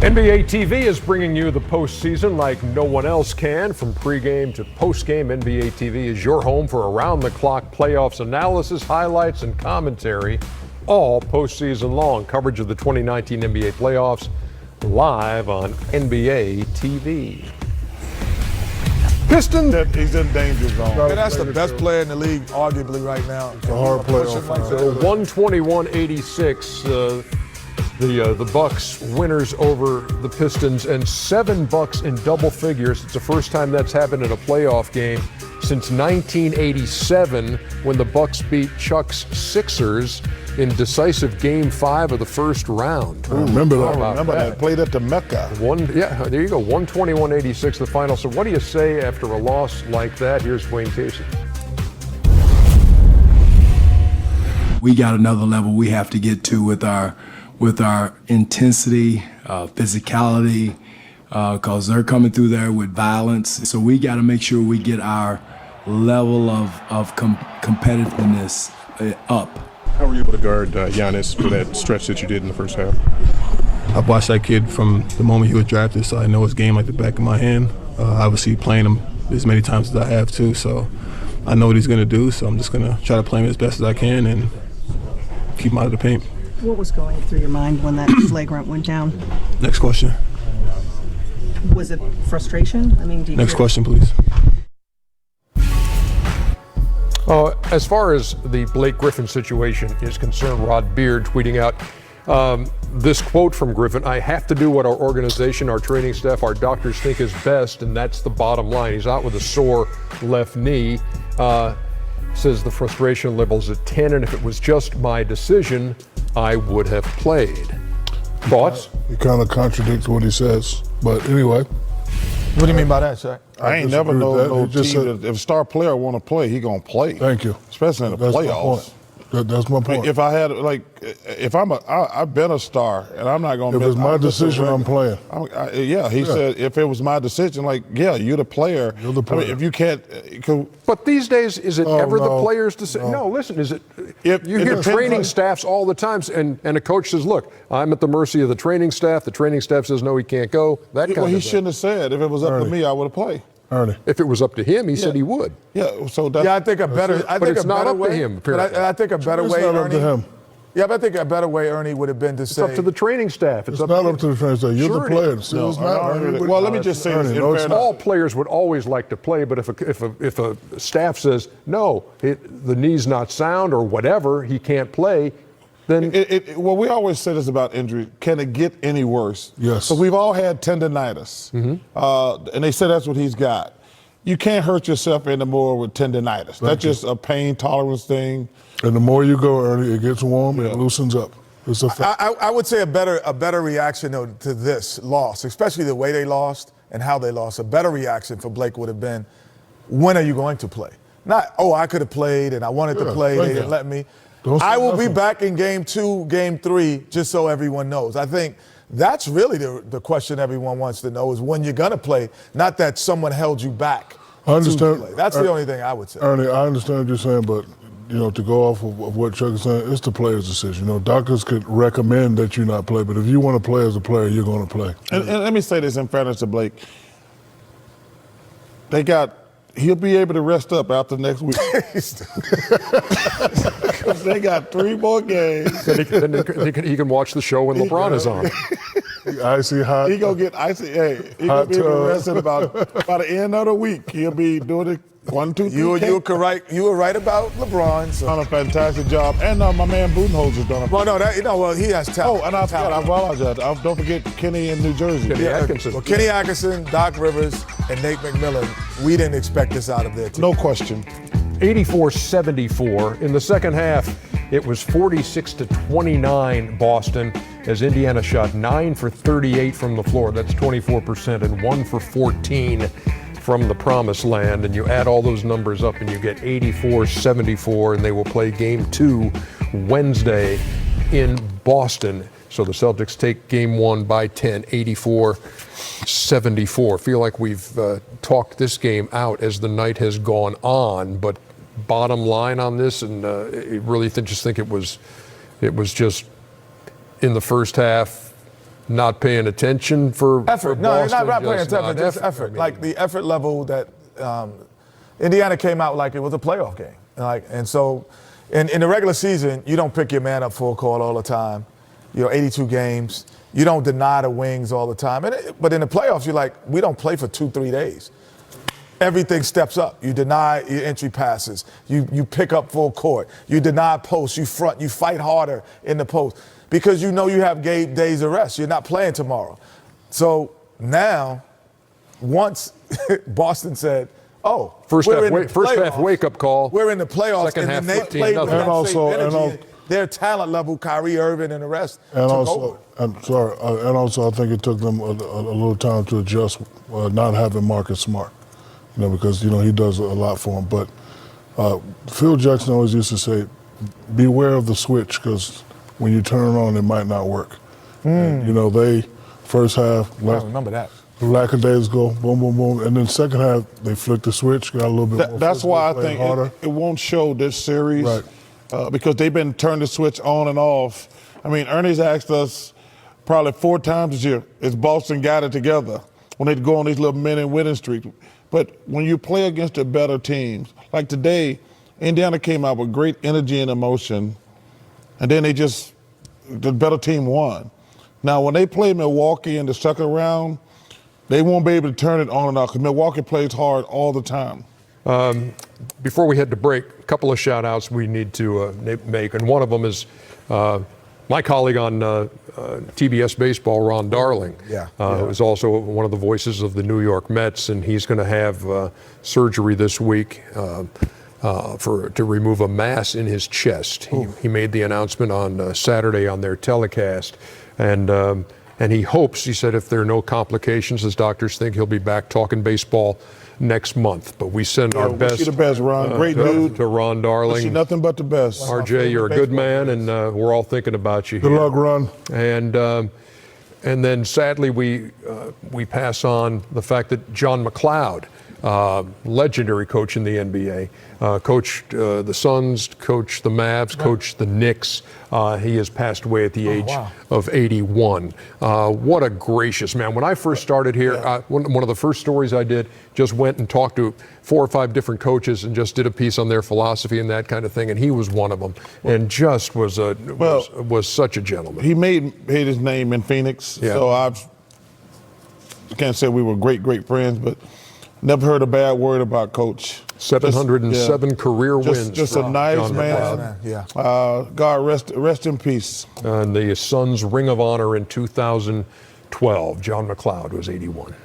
NBA TV is bringing you the postseason like no one else can. From pregame to postgame, NBA TV is your home for around-the-clock playoffs analysis, highlights, and commentary, all postseason long. Coverage of the 2019 NBA playoffs live on NBA TV. Pistons. He's in danger zone. Man, that's the best player in the league, arguably, right now. It's a hard playoff. Like 121-86. The Bucks winners over the Pistons, and 7 Bucks in double figures. It's the first time that's happened in a playoff game since 1987, when the Bucks beat Chuck's Sixers in decisive Game 5 of the first round. I remember that. Remember that. Played at the Mecca. There you go. 121-86 the final. So what do you say after a loss like that? Here's Wayne Casey. We got another level we have to get to with our intensity, physicality, because they're coming through there with violence. So we got to make sure we get our level of competitiveness up. How were you able to guard Giannis for that stretch that you did in the first half? I've watched that kid from the moment he was drafted, so I know his game like the back of my hand. Obviously playing him as many times as I have too, so I know what he's going to do, so I'm just going to try to play him as best as I can and keep him out of the paint. What was going through your mind when that flagrant went down? Next question. Was it frustration? Next question, please. As far as the Blake Griffin situation is concerned, Rod Beard tweeting out this quote from Griffin: "I have to do what our organization, our training staff, our doctors think is best, and that's the bottom line." He's out with a sore left knee. Says the frustration level's at 10, and if it was just my decision, I would have played. Thoughts? He kind of contradicts what he says, but anyway. What do you mean by that, Shaq? I ain't never known no team that if a star player want to play, he gonna play. Thank you. Especially in the playoffs. That's my point. If I had I've been a star, and I'm not gonna. If it's my decision, I'm playing. He said if it was my decision, you're the player. You're the player. If you can't. But these days, is it ever the player's decision? No, listen, is it? You hear training staffs all the time, and a coach says, "Look, I'm at the mercy of the training staff." The training staff says, "No, he can't go." He shouldn't have said. If it was up to me, I would have played. Ernie. If it was up to him, he said he would. Yeah, so that's. Yeah, I think a better. But it's not up to him. I think a better way, Ernie. It's not up to him. Yeah, but I think a better way, Ernie, would have been to say. It's up to the training staff. It's not up to the training staff. You're the player. Well, let me just say this. All players would always like to play, but if a staff says, no, the knee's not sound or whatever, he can't play, then. Well, we always say this about injury. Can it get any worse? Yes. So we've all had tendinitis. And they say that's what he's got. You can't hurt yourself anymore with tendinitis. That's just a pain tolerance thing. And the more you go, Ernie, it gets warm, it loosens up. It's a fact. I would say a better reaction to this loss, especially the way they lost and how they lost. A better reaction for Blake would have been, when are you going to play? Not, I could have played and I wanted to play, they didn't let me. I will be back in Game 2, Game 3, just so everyone knows. I think that's really the question everyone wants to know, is when you're going to play, not that someone held you back. I understand. That's the only thing I would say. Ernie, I understand what you're saying, but to go off of what Chuck is saying, it's the player's decision. Doctors could recommend that you not play, but if you want to play as a player, you're going to play. And let me say this in fairness to Blake. He'll be able to rest up after next week. They got 3 more games. Then he can watch the show when LeBron is on. Icy hot. He gonna get icy. Hey, he gonna be able to rest at by the end of the week. He'll be doing it 1, 2, 3. You were right about LeBron. So. Done a fantastic job, and my man Budenholzer's done a. Well, he has talent. Oh, and I apologize. Don't forget Kenny in New Jersey. Kenny Atkinson. Well, Kenny Atkinson, Doc Rivers, and Nate McMillan. We didn't expect this out of their team. No question. 84-74 in the second half. It was 46-29 Boston, as Indiana shot 9 for 38 from the floor. That's 24%, and 1 for 14 from the promised land. And you add all those numbers up and you get 84-74, and they will play Game 2 Wednesday in Boston. So the Celtics take Game 1 by 10, 84-74. Feel like we've talked this game out as the night has gone on, but bottom line on this, and really just think it was just in the first half, not paying attention for effort. For no, Boston, not paying just attention, not just effort. I mean, like the effort level that Indiana came out like it was a playoff game. And so in the regular season, you don't pick your man up full court all the time. 82 games. You don't deny the wings all the time. But in the playoffs, you're like, we don't play for 2-3 days. Everything steps up. You deny your entry passes. You pick up full court. You deny posts. You front. You fight harder in the post because you know you have days of rest. You're not playing tomorrow. So now, once Boston said, "Oh, first half wake up call. We're in the playoffs," Second half, and then they played with that also, same energy. Their talent level, Kyrie Irving and the rest, took over. And also, I think it took them a little time to adjust, not having Marcus Smart, because he does a lot for them. But Phil Jackson always used to say, "Beware of the switch, because when you turn it on, it might not work." And, they first half. I remember that. Lackadaisical, boom, boom, boom, and then second half they flicked the switch, got a little bit more. That's why I think it won't show this series, right? Because they've been turning the switch on and off. I mean, Ernie's asked us probably 4 times this year, is Boston got it together when they go on these little minute winning streaks? But when you play against the better teams, like today, Indiana came out with great energy and emotion, and then the better team won. Now, when they play Milwaukee in the second round, they won't be able to turn it on and off because Milwaukee plays hard all the time. Before we head to break, a couple of shout-outs we need to make, and one of them is my colleague on TBS Baseball, Ron Darling, who is also one of the voices of the New York Mets, and he's going to have surgery this week to remove a mass in his chest. He made the announcement on Saturday on their telecast, and he hopes, he said, if there are no complications, as doctors think, he'll be back talking baseball next month. But we send our best. Wish you the best, Ron. Great dude. To Ron Darling. Wish you nothing but the best. RJ, you're a good man, and we're all thinking about you. Good luck, Ron. And then sadly we pass on the fact that John McLeod, legendary coach in the NBA, coached the Suns, coached the Mavs, coached the Knicks. He has passed away at the age of 81. What a gracious man. When I first started here, one of the first stories I did, just went and talked to 4 or 5 different coaches and just did a piece on their philosophy and that kind of thing, and he was one of them, and just was such a gentleman. He made his name in Phoenix, so I can't say we were great friends, but never heard a bad word about Coach. 707 career wins. Just a nice John man. McLeod. God rest in peace. And the Suns Ring of Honor in 2012. John McLeod was 81.